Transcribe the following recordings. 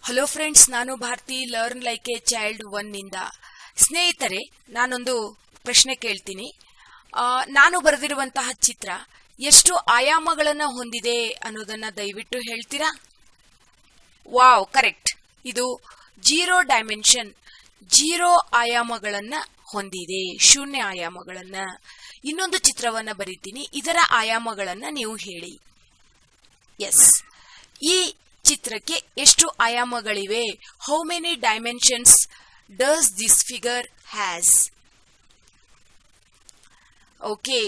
Hello friends, ನಾನು Bharati learn like a child 1 ನಿಂದ. ಸ್ನೇಹಿತರೆ, ನಾನೊಂದು ಪ್ರಶ್ನೆ ಕೇಳ್ತೀನಿ. ನಾನು ಬರೆದಿರುವಂತಹ ಚಿತ್ರ ಎಷ್ಟು ಆಯಾಮಗಳನ್ನು ಹೊಂದಿದೆ ಅನ್ನೋದನ್ನ ದಯವಿಟ್ಟು ಹೇಳ್ತೀರಾ? Wow, correct. ಇದು 0 ಡೈಮೆನ್ಷನ್, 0 ಆಯಾಮಗಳನ್ನ ಹೊಂದಿದೆ, ಶೂನ್ಯ ಆಯಾಮಗಳನ್ನ. ಇನ್ನೊಂದು ಚಿತ್ರವನ್ನ ಬರೀತೀನಿ, ಇದರ ಆಯಾಮಗಳನ್ನ ನೀವು ಹೇಳಿ. ಎಸ್, ಈ ಚಿತ್ರಕ್ಕೆ ಎಷ್ಟು ಆಯಾಮಗಳಿವೆ? How many dimensions does this figure has? Okay,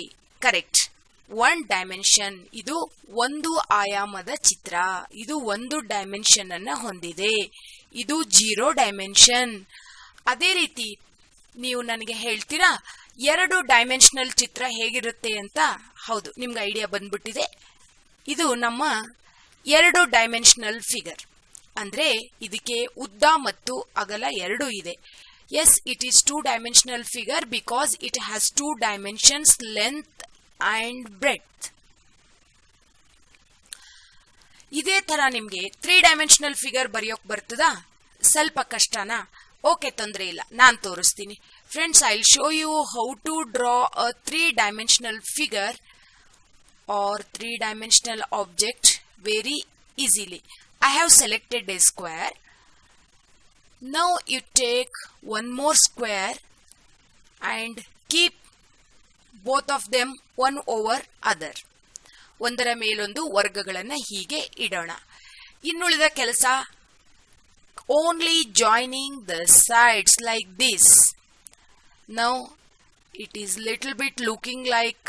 correct. 1 dimension. ಇದು ಒಂದು ಆಯಾಮದ ಚಿತ್ರ. ಇದು 1 ಡೈಮೆನ್ಷನ್ ಅನ್ನ ಹೊಂದಿದೆ. ಇದು 0 ಡೈಮೆನ್ಷನ್. ಅದೇ ರೀತಿ ನೀವು ನನಗೆ ಹೇಳ್ತೀರಾ 2 ಡೈಮೆನ್ಷನಲ್ ಚಿತ್ರ ಹೇಗಿರುತ್ತೆ ಅಂತ? ಹೌದು, ನಿಮ್ಗೆ ಐಡಿಯಾ ಬಂದ್ಬಿಟ್ಟಿದೆ. ಇದು ನಮ್ಮ 2 ಡೈಮೆನ್ಷನಲ್ ಫಿಗರ್. ಅಂದ್ರೆ ಇದಕ್ಕೆ ಉದ್ದ ಮತ್ತು ಅಗಲ 2 ಇದೆ. Yes, it is 2 dimensional figure because it has 2 dimensions, length and breadth. ಇದೇ ತರ ನಿಮ್ಗೆ 3 ಡೈಮೆನ್ಷನಲ್ ಫಿಗರ್ ಬರೆಯೋಕ್ ಬರ್ತದಾ? ಸ್ವಲ್ಪ ಕಷ್ಟನಾ? ಓಕೆ, ತೊಂದರೆ ಇಲ್ಲ, ನಾನ್ ತೋರಿಸ್ತೀನಿ. Friends, I will show you how to draw a 3 dimensional figure or 3 dimensional object very easily. I have selected a square. Now you take one more square and keep both of them one over other. ಒಂದರ ಮೇಲೊಂದು ವರ್ಗಗಳನ್ನ ಹೀಗೆ ಇಡೋಣ. ಇನ್ನುಳಿದ ಕೆಲಸ only joining the sides like this. Now it is little bit looking like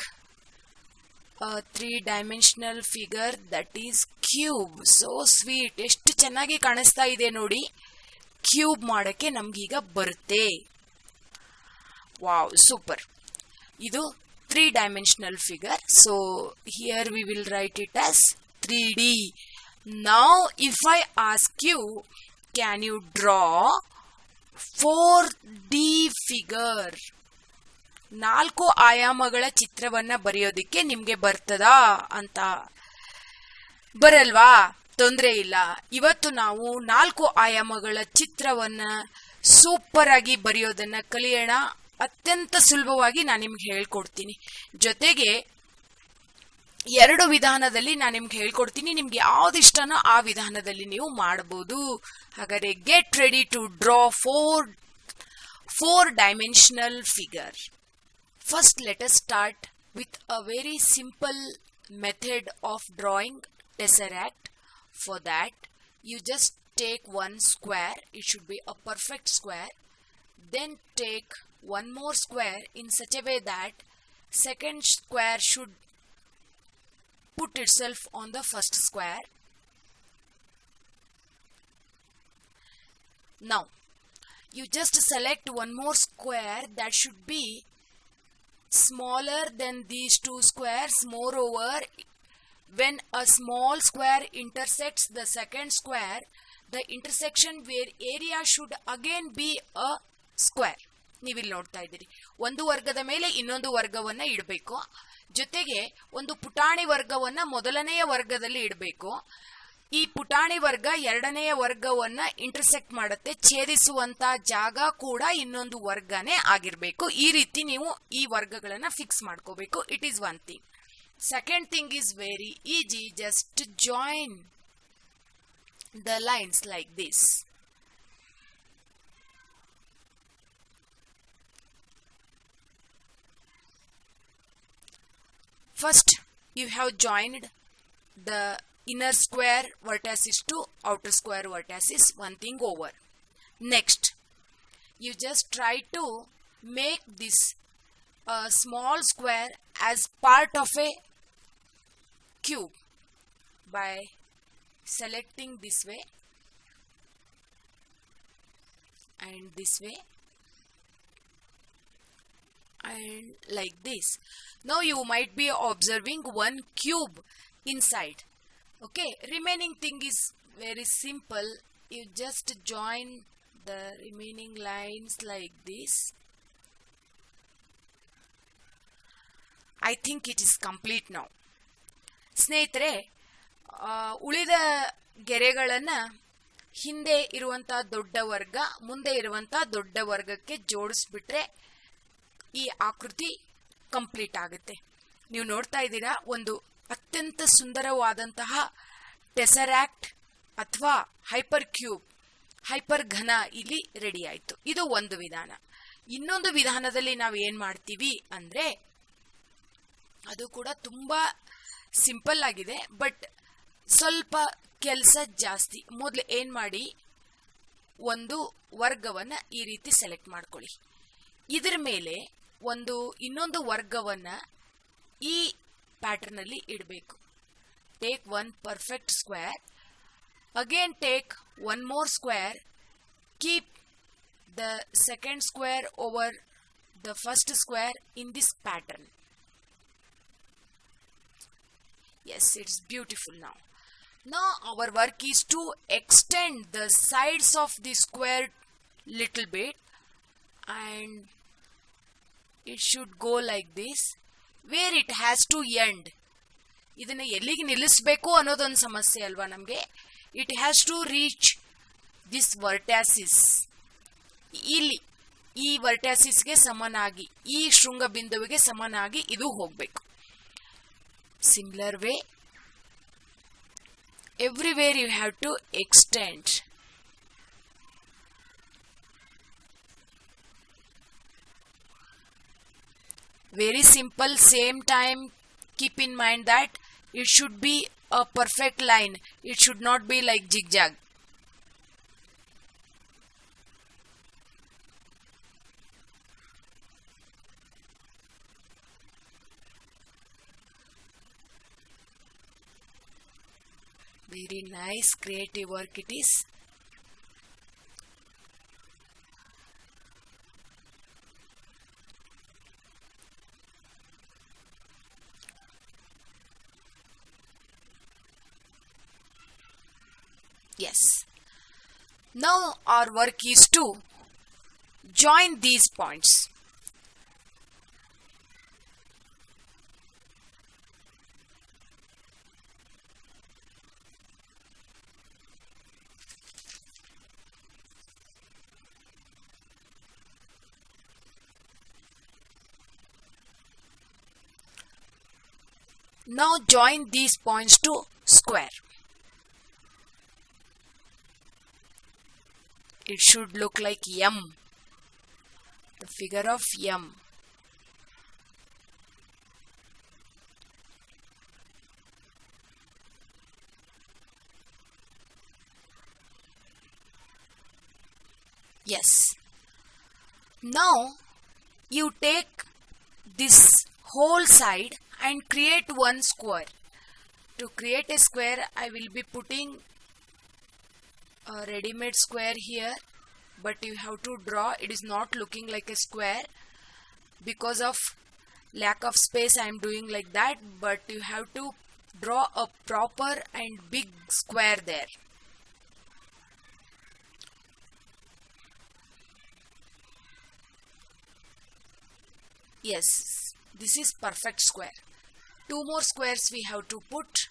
a 3-dimensional figure, that is cube. So sweet. ಎಷ್ಟು ಚೆನ್ನಾಗಿ ಕಾಣಿಸ್ತಾ ಇದೆ ನೋಡಿ. ಕ್ಯೂಬ್ ಮಾಡಕ್ಕೆ ನಮ್ಗೀಗ ಬರುತ್ತೆ. Wow, super. ಇದು 3-dimensional figure. So here we will write it as 3D. Now if I ask you, can you draw 4D figure? 4 ಆಯಾಮಗಳ ಚಿತ್ರವನ್ನ ಬರೆಯೋದಿಕ್ಕೆ ನಿಮ್ಗೆ ಬರ್ತದಾ ಅಂತ? ಬರಲ್ವಾ? ತೊಂದರೆ ಇಲ್ಲ. ಇವತ್ತು ನಾವು 4 ಆಯಾಮಗಳ ಚಿತ್ರವನ್ನ ಸೂಪರ್ ಆಗಿ ಬರೆಯೋದನ್ನ ಕಲಿಯೋಣ. ಅತ್ಯಂತ ಸುಲಭವಾಗಿ ನಾನು ನಿಮ್ಗೆ ಹೇಳ್ಕೊಡ್ತೀನಿ. ಜೊತೆಗೆ 2 ವಿಧಾನದಲ್ಲಿ ನಾನು ನಿಮ್ಗೆ ಹೇಳ್ಕೊಡ್ತೀನಿ. ನಿಮ್ಗೆ ಯಾವ್ದು ಇಷ್ಟನೋ ಆ ವಿಧಾನದಲ್ಲಿ ನೀವು ಮಾಡಬಹುದು. ಹಾಗಾದ್ರೆ get ready to draw 4 dimensional figure. First, let us start with a very simple method of drawing tesseract. For that, you just take one square. It should be a perfect square. Then take one more square in such a way that second square should put itself on the first square. Now, you just select one more square that should be smaller than these 2 squares. Moreover, when a small square intersects the second square, the intersection where area should again be a square. ನೀವಿಲ್ಲಿ ನೋಡ್ತಾ ಇದ್ದೀರಿ, ಒಂದು ವರ್ಗದ ಮೇಲೆ ಇನ್ನೊಂದು ವರ್ಗವನ್ನ ಇಡಬೇಕು. ಜೊತೆಗೆ ಒಂದು ಪುಟಾಣಿ ವರ್ಗವನ್ನ ಮೊದಲನೆಯ ವರ್ಗದಲ್ಲಿ ಇಡಬೇಕು. ಈ ಪುಟಾಣಿ ವರ್ಗ ಎರಡನೆಯ ವರ್ಗವನ್ನ ಇಂಟರ್ಸೆಕ್ಟ್ ಮಾಡುತ್ತೆ. ಛೇದಿಸುವಂತ ಜಾಗ ಕೂಡ ಇನ್ನೊಂದು ವರ್ಗನೇ ಆಗಿರ್ಬೇಕು. ಈ ರೀತಿ ನೀವು ಈ ವರ್ಗಗಳನ್ನ ಫಿಕ್ಸ್ ಮಾಡ್ಕೋಬೇಕು. It is one thing. Second thing is very easy. Just join the lines like this. First you have joined the inner square vertices to outer square vertices, one thing over. Next, you just try to make this small square as part of a cube by selecting this way and this way and like this. Now you might be observing one cube inside. Okay, remaining thing is very simple. You just join the remaining lines like this. I think it is complete now. ಸ್ನೇಹಿತರೆ, ಉಳಿದ ಗೆರೆಗಳನ್ನ ಹಿಂದೆ ಇರುವಂತಹ ದೊಡ್ಡ ವರ್ಗ ಮುಂದೆ ಇರುವಂತಹ ದೊಡ್ಡ ವರ್ಗಕ್ಕೆ ಜೋಡಿಸ್ಬಿಟ್ರೆ ಈ ಆಕೃತಿ ಕಂಪ್ಲೀಟ್ ಆಗುತ್ತೆ. ನೀವು ನೋಡ್ತಾ ಇದ್ದೀರಾ, ಒಂದು ಅತ್ಯಂತ ಸುಂದರವಾದಂತಹ ಟೆಸರಾಕ್ಟ್ ಅಥವಾ ಹೈಪರ್ ಕ್ಯೂಬ್, ಹೈಪರ್ ಘನ ಇಲ್ಲಿ ರೆಡಿ ಆಯ್ತು. ಇದು ಒಂದು ವಿಧಾನ. ಇನ್ನೊಂದು ವಿಧಾನದಲ್ಲಿ ನಾವು ಏನ್ ಮಾಡ್ತೀವಿ ಅಂದ್ರೆ, ಅದು ಕೂಡ ತುಂಬಾ ಸಿಂಪಲ್ ಆಗಿದೆ, ಬಟ್ ಸ್ವಲ್ಪ ಕೆಲಸ ಜಾಸ್ತಿ. ಮೊದಲು ಏನ್ ಮಾಡಿ, ಒಂದು ವರ್ಗವನ್ನ ಈ ರೀತಿ ಸೆಲೆಕ್ಟ್ ಮಾಡ್ಕೊಳ್ಳಿ. ಇದರ ಮೇಲೆ ಇನ್ನೊಂದು ವರ್ಗವನ್ನ ಈ ಪ್ಯಾಟರ್ನ್ ಅಲ್ಲಿ ಇಡಬೇಕು. Take one perfect square, again take one more square, keep the second square over the first square in this pattern. Yes, it's beautiful now. Now our work is to extend the sides of the square little bit, and it should go like this, where it has to end. ಇದನ್ನ ಎಲ್ಲಿಗೆ ನಿಲ್ಲಿಸಬೇಕು ಅನ್ನೋದೊಂದು ಸಮಸ್ಯೆ ಅಲ್ವಾ ನಮಗೆ. It has to reach this vertices. ಇಲ್ಲಿ ಈ ವರ್ಟ್ಯಾಸಿಸ್ಗೆ ಸಮನಾಗಿ, ಈ ಶೃಂಗ ಬಿಂದುವಿಗೆ ಸಮನಾಗಿ ಇದು ಹೋಗಬೇಕು. Similar way everywhere you have to extend. Very simple. Same time keep in mind that it should be a perfect line. It should not be like zigzag. Very nice creative work it is. Yes. Now our work is to join these points. Now join these points to square. It should look like M, the figure of M. Yes. Now you take this whole side and create one square. To create a square, I will be putting a ready-made square here, but you have to draw. It is not looking like a square because of lack of space. I am doing like that, but you have to draw a proper and big square there. Yes, this is perfect square. Two more squares we have to put.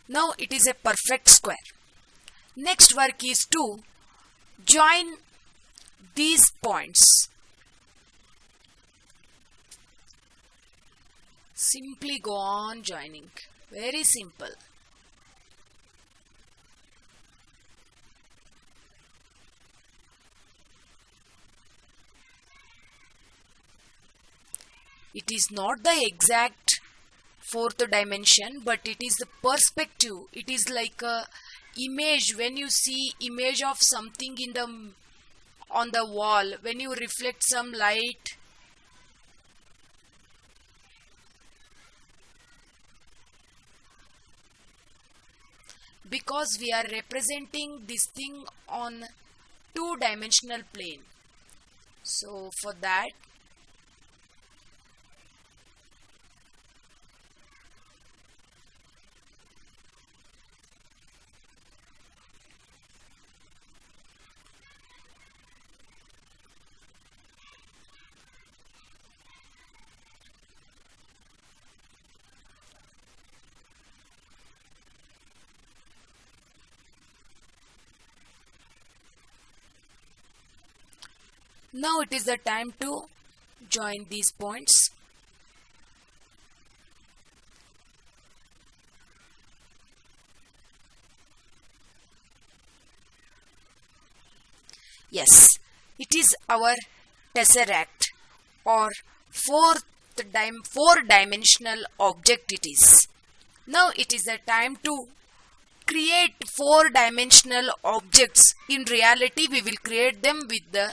Now it is a perfect square. Next work is to join these points. Simply go on joining. Very simple. It is not the exact fourth dimension, but it is the perspective. It is like a image. When you see image of something in the on the wall, when you reflect some light, because we are representing this thing on two-dimensional plane, So for that, now it is the time to join these points. Yes, it is our tesseract or four-dimensional object it is. Now it is the time to create four-dimensional objects. In reality, we will create them with the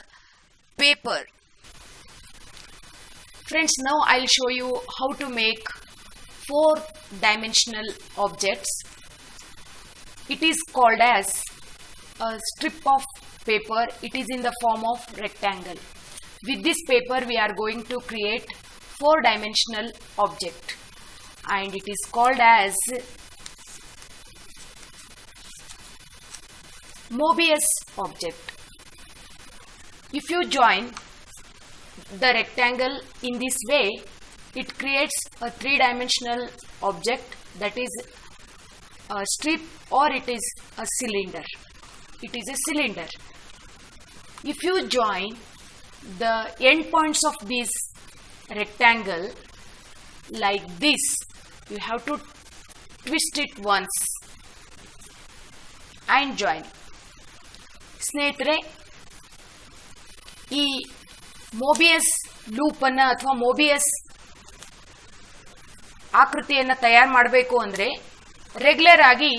paper. Friends, now I'll show you how to make four-dimensional objects. It is called as a strip of paper. It is in the form of rectangle. With this paper we are going to create four-dimensional object, and it is called as Mobius object. If you join the rectangle in this way, it creates a three-dimensional object, that is a strip, or it is a cylinder. It is a cylinder. If you join the end points of this rectangle like this, you have to twist it once and join. ಸ್ನೇಹಿತರೆ, ಈ Mobius loop ಅನ್ನ ಅಥವಾ Mobius ಆಕೃತಿಯನ್ನು ತಯಾರು ಮಾಡಬೇಕು ಅಂದರೆ regular ಆಗಿ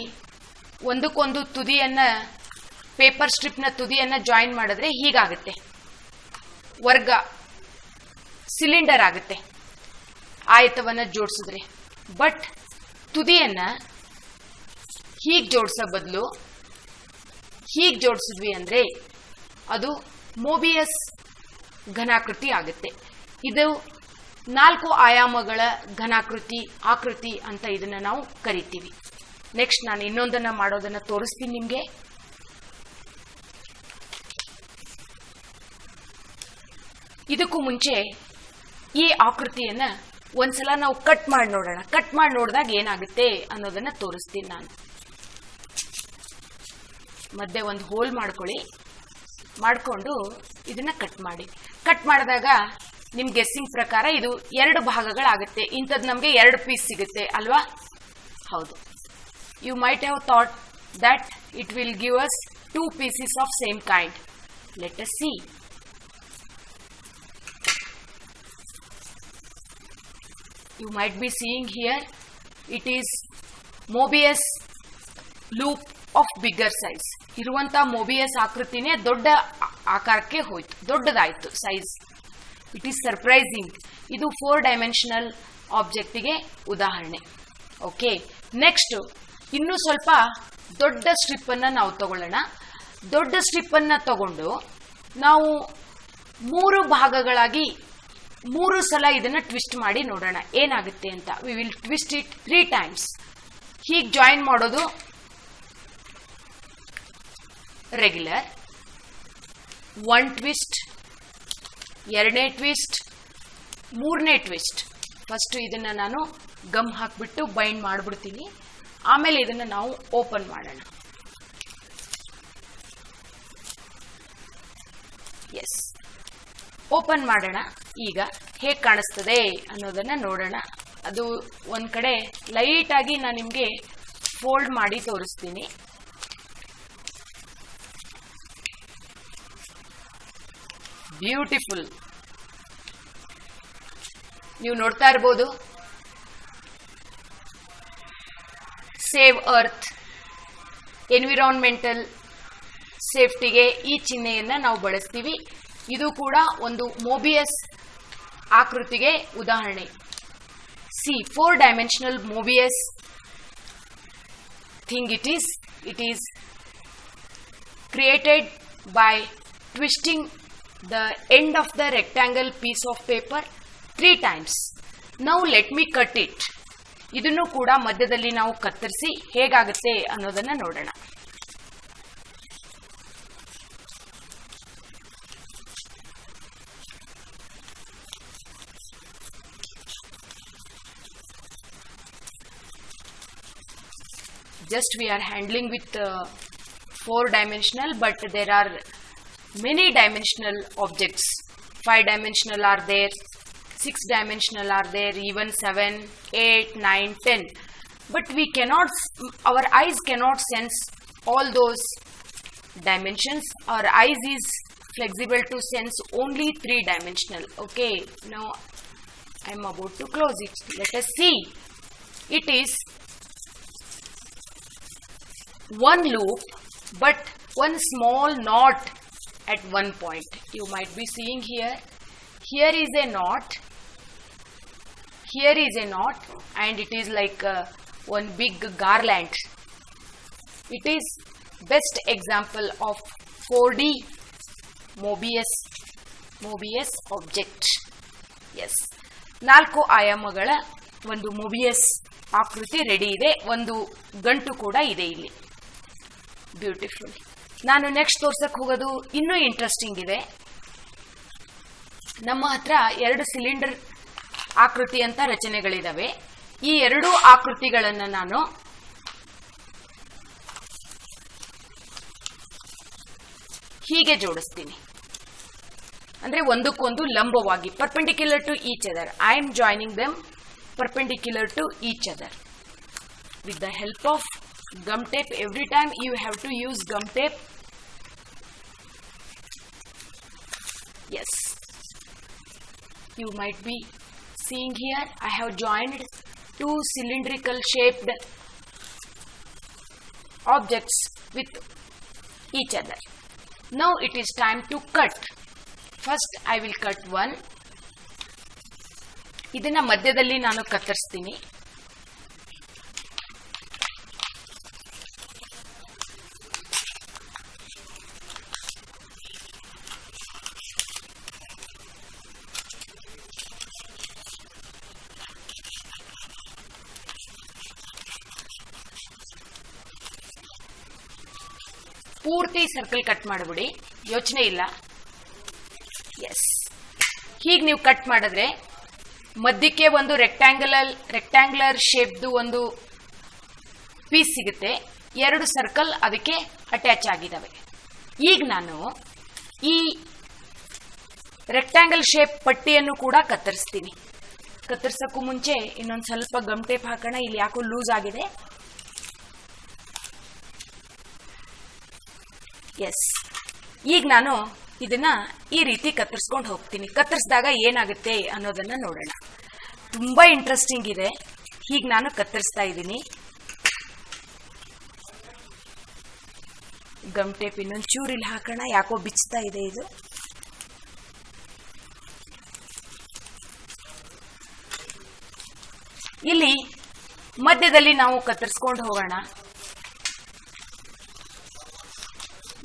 ಒಂದಕ್ಕೊಂದು ತುದಿಯನ್ನ, ಪೇಪರ್ ಸ್ಟ್ರಿಪ್ನ ತುದಿಯನ್ನ ಜಾಯಿನ್ ಮಾಡಿದ್ರೆ ಹೀಗಾಗುತ್ತೆ, ವರ್ಗ ಸಿಲಿಂಡರ್ ಆಗುತ್ತೆ ಆಯತವನ್ನು ಜೋಡಿಸಿದ್ರೆ. ಬಟ್ ತುದಿಯನ್ನ ಹೀಗೆ ಜೋಡಿಸೋ ಬದಲು ಹೀಗೆ ಜೋಡಿಸಿದ್ವಿ ಅಂದರೆ ಅದು ಮೋಬಿಯಸ್ ಘನಾಕೃತಿ ಆಗುತ್ತೆ. ಇದು 4 ಆಯಾಮಗಳ ಘನಾಕೃತಿ, ಆಕೃತಿ ಅಂತ ಇದನ್ನ ನಾವು ಕರಿತೀವಿ. ನೆಕ್ಸ್ಟ್ ನಾನು ಇನ್ನೊಂದನ್ನ ಮಾಡೋದನ್ನ ತೋರಿಸ್ತೀನಿ ನಿಮಗೆ. ಇದಕ್ಕೂ ಮುಂಚೆ ಈ ಆಕೃತಿಯನ್ನ ಒಂದ್ಸಲ ನಾವು ಕಟ್ ಮಾಡಿ ನೋಡೋಣ. ಕಟ್ ಮಾಡಿ ನೋಡಿದಾಗ ಏನಾಗುತ್ತೆ ಅನ್ನೋದನ್ನ ತೋರಿಸ್ತೀನಿ ನಾನು. ಮಧ್ಯೆ ಒಂದು ಹೋಲ್ ಮಾಡ್ಕೊಳ್ಳಿ, ಮಾಡಿಕೊಂಡು ಇದನ್ನ ಕಟ್ ಮಾಡಿ. ಕಟ್ ಮಾಡಿದಾಗ ನಿಮ್ ಗೆಸ್ಸಿಂಗ್ ಪ್ರಕಾರ ಇದು 2 ಭಾಗಗಳಾಗುತ್ತೆ. ಇಂಥದ್ದು ನಮಗೆ 2 ಪೀಸ್ ಸಿಗುತ್ತೆ ಅಲ್ವಾ? ಹೌದು. You might have thought that it will give us 2 pieces of same kind. Let us see. You might be seeing here, it is Mobius loop of bigger size. ಇರುವಂತ ಮೋಬಿಯಸ್ ಆಕೃತಿನೇ ದೊಡ್ಡ ಆಕಾರಕ್ಕೆ ಹೋಯ್ತು, ದೊಡ್ಡದಾಯ್ತು ಸೈಜ್. It is surprising. ಇದು 4-ಡೈಮೆನ್ಷನಲ್ ಆಬ್ಜೆಕ್ಟಿಗೆ ಉದಾಹರಣೆ. Okay, next ಇನ್ನೂ ಸ್ವಲ್ಪ ದೊಡ್ಡ strip ಅನ್ನ ನಾವು ತಗೊಳ್ಳೋಣ. ದೊಡ್ಡ ಸ್ಟ್ರಿಪ್ ಅನ್ನ ತಗೊಂಡು ನಾವು 3 ಭಾಗಗಳಾಗಿ 3 ಸಲ ಇದನ್ನ ಟ್ವಿಸ್ಟ್ ಮಾಡಿ ನೋಡೋಣ ಏನಾಗುತ್ತೆ ಅಂತ. We will twist it 3 times. ಹೀಗೆ ಜಾಯಿನ್ ಮಾಡೋದು ರೆಗ್ಯುಲರ್. 1 ಟ್ವಿಸ್ಟ್, 2ನೇ ಟ್ವಿಸ್ಟ್, 3ನೇ ಟ್ವಿಸ್ಟ್. ಫಸ್ಟ್ ಇದನ್ನ ನಾನು ಗಮ್ ಹಾಕ್ಬಿಟ್ಟು ಬೈಂಡ್ ಮಾಡ್ಬಿಡ್ತೀನಿ. ಆಮೇಲೆ ಇದನ್ನ ನಾವು ಓಪನ್ ಮಾಡೋಣ. ಎಸ್, ಓಪನ್ ಮಾಡೋಣ. ಈಗ ಹೇಗೆ ಕಾಣಿಸ್ತದೆ ಅನ್ನೋದನ್ನ ನೋಡೋಣ. ಅದು ಒಂದ್ ಕಡೆ ಲೈಟ್ ಆಗಿ ನಾನು ನಿಮ್ಗೆ ಫೋಲ್ಡ್ ಮಾಡಿ ತೋರಿಸ್ತೀನಿ. ಬ್ಯೂಟಿಫುಲ್. ನೀವು ನೋಡ್ತಾ ಇರಬಹುದು, ಸೇವ್ ಅರ್ತ್, ಎನ್ವಿರಾನ್ಮೆಂಟಲ್ ಸೇಫ್ಟಿಗೆ ಈ ಚಿಹ್ನೆಯನ್ನ ನಾವು ಬಳಸ್ತೀವಿ. ಇದು ಕೂಡ ಒಂದು ಮೋಬಿಯಸ್ ಆಕೃತಿಗೆ ಉದಾಹರಣೆ. See, four dimensional Mobius thing it is created by twisting the end of the rectangle piece of paper 3 times. Now let me cut it. ಇದನ್ನು ಕೂಡ ಮಧ್ಯದಲ್ಲಿ ನಾವು ಕತ್ತರಿಸಿ ಹೇಗಾಗುತ್ತೆ ಅನ್ನೋದನ್ನ ನೋಡೋಣ. Just we are handling with 4-dimensional, but there are many dimensional objects. 5-dimensional are there, 6-dimensional are there, even 7, 8, 9, 10. But we cannot, our eyes cannot sense all those dimensions. Our eyes is flexible to sense only 3-dimensional. Okay, now I am about to close it. Let us see. It is one loop, but one small knot at one point. You might be seeing here. Here is a knot. Here is a knot, and it is like one big garland. It is best example of 4D Mobius object. Yes, 4 ಆಯಾಮಗಳ ಒಂದು Mobius ಆಕೃತಿ ready ಇದೆ. ಒಂದು ಗಂಟು ಕೂಡ ಇದೆ ಇಲ್ಲಿ. Beautiful. ನಾನು ನೆಕ್ಸ್ಟ್ ತೋರ್ಸಕ್ಕೆ ಹೋಗೋದು ಇನ್ನೂ ಇಂಟ್ರೆಸ್ಟಿಂಗ್ ಇದೆ. ನಮ್ಮ ಹತ್ರ 2 ಸಿಲಿಂಡರ್ ಆಕೃತಿ ಅಂತ ರಚನೆಗಳಿದಾವೆ. ಈ 2 ಆಕೃತಿಗಳನ್ನು ನಾನು ಹೀಗೆ ಜೋಡಿಸ್ತೀನಿ. ಅಂದ್ರೆ ಒಂದಕ್ಕೊಂದು ಲಂಬವಾಗಿ, perpendicular to each other. I am joining them perpendicular to each other with the help of gum tape. Every time you have to use gum tape. Yes, you might be seeing here I have joined 2 cylindrical shaped objects with each other. Now it is time to cut. First I will cut one. ಇದನ್ನ ಮಧ್ಯದಲ್ಲಿ ನಾನು ಕತ್ತರಿಸ್ತೀನಿ. ಪೂರ್ತಿ circle cut ಮಾಡಿಬಿಡಿ, ಯೋಚನೆ ಇಲ್ಲ. S, ಹೀಗೆ ನೀವು cut ಮಾಡಿದ್ರೆ ಮಧ್ಯಕ್ಕೆ ಒಂದು ರೆಕ್ಟ್ಯಾಂಗ್ಯುಲರ್ ಶೇಪ್ದು ಒಂದು ಪೀಸ್ ಸಿಗುತ್ತೆ. 2 ಸರ್ಕಲ್ ಅದಕ್ಕೆ ಅಟ್ಯಾಚ್ ಆಗಿದ್ದಾವೆ. ಈಗ ನಾನು ಈ ರೆಕ್ಟ್ಯಾಂಗಲ್ ಶೇಪ್ ಪಟ್ಟಿಯನ್ನು ಕೂಡ ಕತ್ತರಿಸ್ತೀನಿ. ಕತ್ತರಿಸಕ್ಕೂ ಮುಂಚೆ ಇನ್ನೊಂದು ಸ್ವಲ್ಪ ಗಮ್ ಟೇಪ್ ಹಾಕೋಣ. ಇಲ್ಲಿ ಯಾಕೋ ಲೂಸ್ ಆಗಿದೆ. ಎಸ್, ಈಗ ನಾನು ಇದನ್ನ ಈ ರೀತಿ ಕತ್ತರಿಸ್ಕೊಂಡು ಹೋಗ್ತೀನಿ. ಕತ್ತರಿಸಿದಾಗ ಏನಾಗುತ್ತೆ ಅನ್ನೋದನ್ನ ನೋಡೋಣ. ತುಂಬಾ ಇಂಟ್ರೆಸ್ಟಿಂಗ್ ಇದೆ. ಹೀಗೆ ನಾನು ಕತ್ತರಿಸ್ತಾ ಇದ್ದೀನಿ. ಗಮ್ ಟೇಪ್ ಇನ್ನೊಂದು ಚೂರು ಇಲ್ಲಿ ಹಾಕೋಣ, ಯಾಕೋ ಬಿಚ್ತಾ ಇದೆ ಇದು. ಇಲ್ಲಿ ಮಧ್ಯದಲ್ಲಿ ನಾವು ಕತ್ತರಿಸ್ಕೊಂಡು ಹೋಗೋಣ.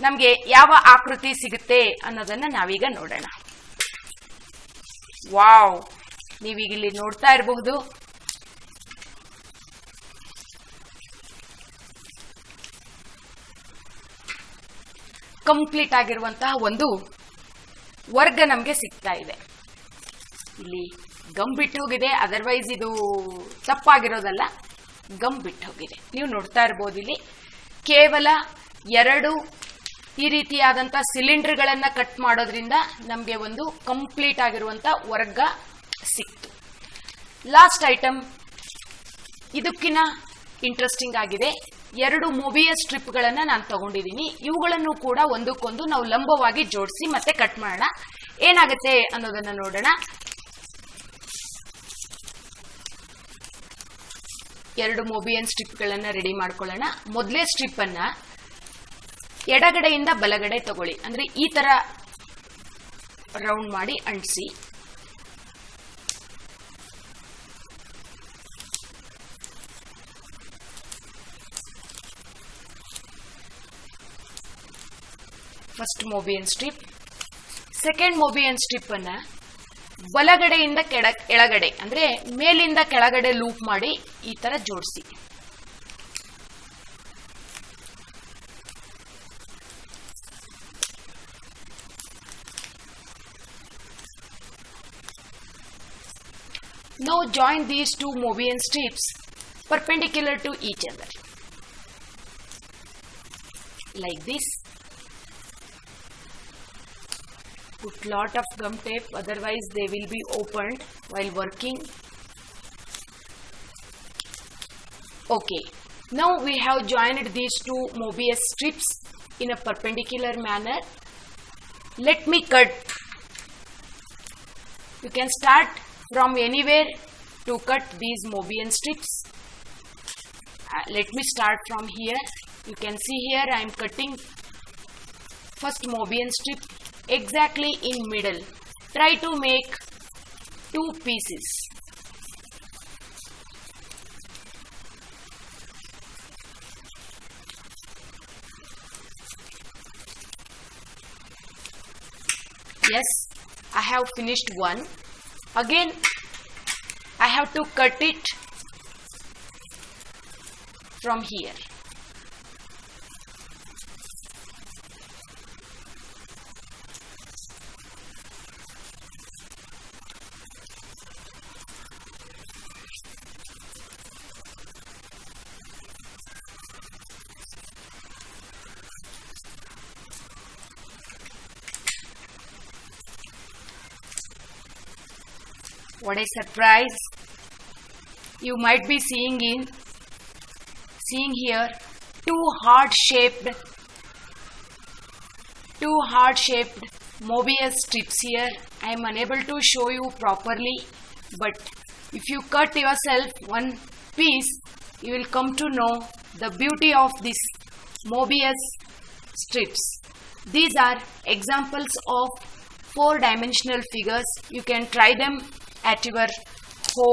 ನಮಗೆ ಯಾವ ಆಕೃತಿ ಸಿಗುತ್ತೆ ಅನ್ನೋದನ್ನ ನಾವೀಗ ನೋಡೋಣ. ವಾವ್, ನೀವೀಗ ಇಲ್ಲಿ ನೋಡ್ತಾ ಇರಬಹುದು. ಕಂಪ್ಲೀಟ್ ಆಗಿರುವಂತಹ ಒಂದು ವರ್ಗ ನಮಗೆ ಸಿಗ್ತಾ ಇದೆ. ಇಲ್ಲಿ ಗಮ್ ಬಿಟ್ಟು ಹೋಗಿದೆ, ಅದರ್ವೈಸ್ ಇದು ತಪ್ಪಾಗಿರೋದಲ್ಲ, ಗಮ್ ಬಿಟ್ಟು ಹೋಗಿದೆ. ನೀವು ನೋಡ್ತಾ ಇರಬಹುದು. ಇಲ್ಲಿ ಕೇವಲ 2 ಈ ರೀತಿಯಾದಂತ ಸಿಲಿಂಡರ್ಗಳನ್ನ ಕಟ್ ಮಾಡೋದ್ರಿಂದ ನಮಗೆ ಒಂದು ಕಂಪ್ಲೀಟ್ ಆಗಿರುವಂತ ವರ್ಗ ಸಿಕ್ತು. ಲಾಸ್ಟ್ ಐಟಮ್ ಇದಕ್ಕಿಂತ ಇಂಟ್ರೆಸ್ಟಿಂಗ್ ಆಗಿದೆ. 2 ಮೋಬಿಯಸ್ ಸ್ಟ್ರಿಪ್ಗಳನ್ನ ನಾನು ತಗೊಂಡಿದ್ದೀನಿ. ಇವುಗಳನ್ನು ಕೂಡ ಒಂದಕ್ಕೊಂದು ನಾವು ಲಂಬವಾಗಿ ಜೋಡಿಸಿ ಮತ್ತೆ ಕಟ್ ಮಾಡೋಣ. ಏನಾಗುತ್ತೆ ಅನ್ನೋದನ್ನ ನೋಡೋಣ. 2 ಮೋಬಿಯನ್ ಸ್ಟ್ರಿಪ್ಗಳನ್ನ ರೆಡಿ ಮಾಡ್ಕೊಳ್ಳೋಣ. ಮೊದಲೇ ಸ್ಟ್ರಿಪ್ ಅನ್ನ ಎಡಗಡೆಯಿಂದ ಬಲಗಡೆ ತಗೊಳ್ಳಿ. ಅಂದ್ರೆ ಈ ತರ ರೌಂಡ್ ಮಾಡಿ ಅಂಟಿಸಿ. ಫಸ್ಟ್ ಮೋಬಿಯನ್ ಸ್ಟ್ರಿಪ್, ಸೆಕೆಂಡ್ ಮೊಬಿಯನ್ ಸ್ಟ್ರಿಪ್ ಅನ್ನ ಬಲಗಡೆಯಿಂದ ಎಳಗಡೆ ಅಂದ್ರೆ ಮೇಲಿಂದ ಕೆಳಗಡೆ ಲೂಪ್ ಮಾಡಿ ಈ ತರ ಜೋಡಿಸಿ. Now join these two Mobian strips perpendicular to each other like this. Put lot of gum tape, otherwise they will be opened while working. Okay, now we have joined these two Mobius strips in a perpendicular manner. Let me cut. You can start from anywhere to cut these Mobian strips. Let me start from here. You can see here I am cutting first Mobian strip exactly in middle. Try to make two pieces. Yes, I have finished one. Again, I have to cut it from here. What a surprise! You might be seeing here two heart-shaped Mobius strips here. I am unable to show you properly, but if you cut yourself one piece, you will come to know the beauty of this Mobius strips. These are examples of 4-dimensional figures. You can try them at your home.